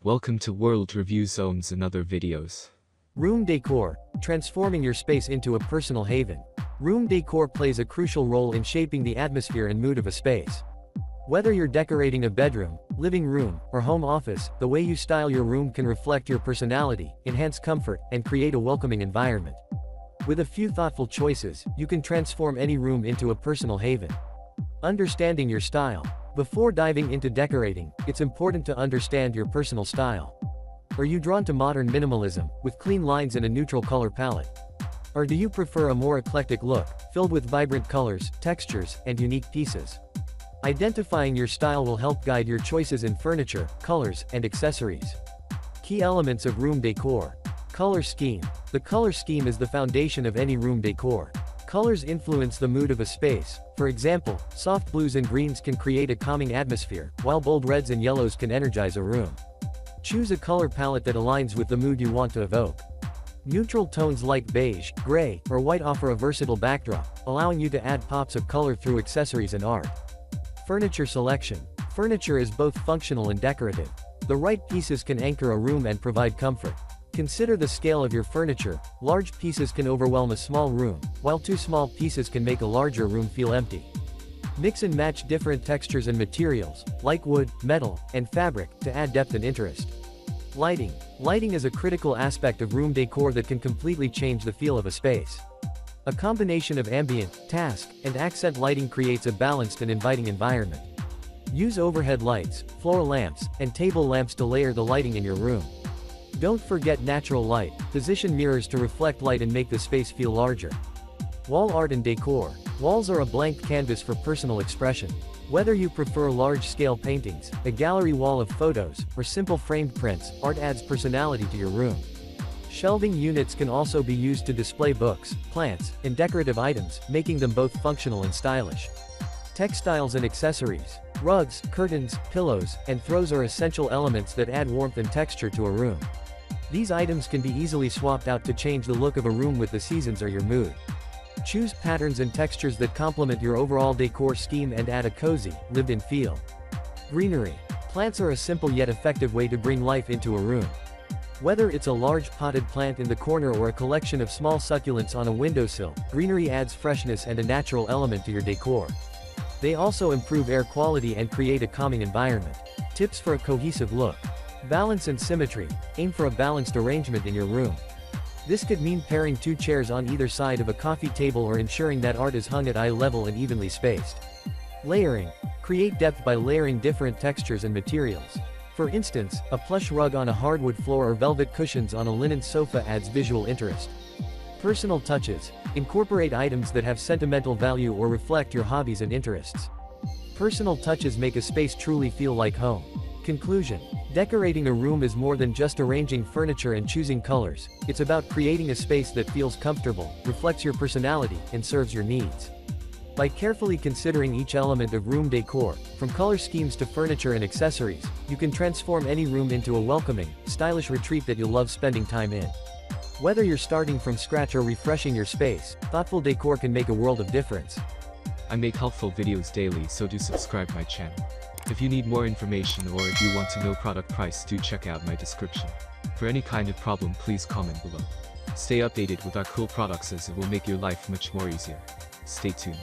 Welcome to World Review Zone's and other videos. Room decor, transforming your space into a personal haven. Room decor plays a crucial role in shaping the atmosphere and mood of a space. Whether you're decorating a bedroom, living room, or home office, the way you style your room can reflect your personality, enhance comfort, and create a welcoming environment. With a few thoughtful choices, you can transform any room into a personal haven. Understanding your style. Before diving into decorating, it's important to understand your personal style. Are you drawn to modern minimalism, with clean lines and a neutral color palette? Or do you prefer a more eclectic look, filled with vibrant colors, textures, and unique pieces? Identifying your style will help guide your choices in furniture, colors, and accessories. Key elements of room decor. Color scheme. The color scheme is the foundation of any room decor. Colors influence the mood of a space. For example, soft blues and greens can create a calming atmosphere, while bold reds and yellows can energize a room. Choose a color palette that aligns with the mood you want to evoke. Neutral tones like beige, gray, or white offer a versatile backdrop, allowing you to add pops of color through accessories and art. Furniture selection. Furniture is both functional and decorative. The right pieces can anchor a room and provide comfort. Consider the scale of your furniture. Large pieces can overwhelm a small room, while too small pieces can make a larger room feel empty. Mix and match different textures and materials, like wood, metal, and fabric, to add depth and interest. Lighting. Lighting is a critical aspect of room decor that can completely change the feel of a space. A combination of ambient, task, and accent lighting creates a balanced and inviting environment. Use overhead lights, floor lamps, and table lamps to layer the lighting in your room. Don't forget natural light. Position mirrors to reflect light and make the space feel larger. Wall art and decor. Walls are a blank canvas for personal expression. Whether you prefer large-scale paintings, a gallery wall of photos, or simple framed prints, art adds personality to your room. Shelving units can also be used to display books, plants, and decorative items, making them both functional and stylish. Textiles and accessories. Rugs, curtains, pillows, and throws are essential elements that add warmth and texture to a room. These items can be easily swapped out to change the look of a room with the seasons or your mood. Choose patterns and textures that complement your overall decor scheme and add a cozy, lived-in feel. Greenery. Plants are a simple yet effective way to bring life into a room. Whether it's a large potted plant in the corner or a collection of small succulents on a windowsill, greenery adds freshness and a natural element to your decor. They also improve air quality and create a calming environment. Tips for a cohesive look. Balance and symmetry. Aim for a balanced arrangement in your room. This could mean pairing two chairs on either side of a coffee table or ensuring that art is hung at eye level and evenly spaced. Layering. Create depth by layering different textures and materials. For instance, a plush rug on a hardwood floor or velvet cushions on a linen sofa adds visual interest. Personal touches. Incorporate items that have sentimental value or reflect your hobbies and interests. Personal touches make a space truly feel like home. Conclusion. Decorating a room is more than just arranging furniture and choosing colors. It's about creating a space that feels comfortable, reflects your personality, and serves your needs. By carefully considering each element of room decor, from color schemes to furniture and accessories, you can transform any room into a welcoming, stylish retreat that you'll love spending time in. Whether you're starting from scratch or refreshing your space, thoughtful decor can make a world of difference. I make helpful videos daily, so do subscribe my channel. If you need more information or if you want to know product price, do check out my description. For any kind of problem, please comment below. Stay updated with our cool products as it will make your life much more easier. Stay tuned.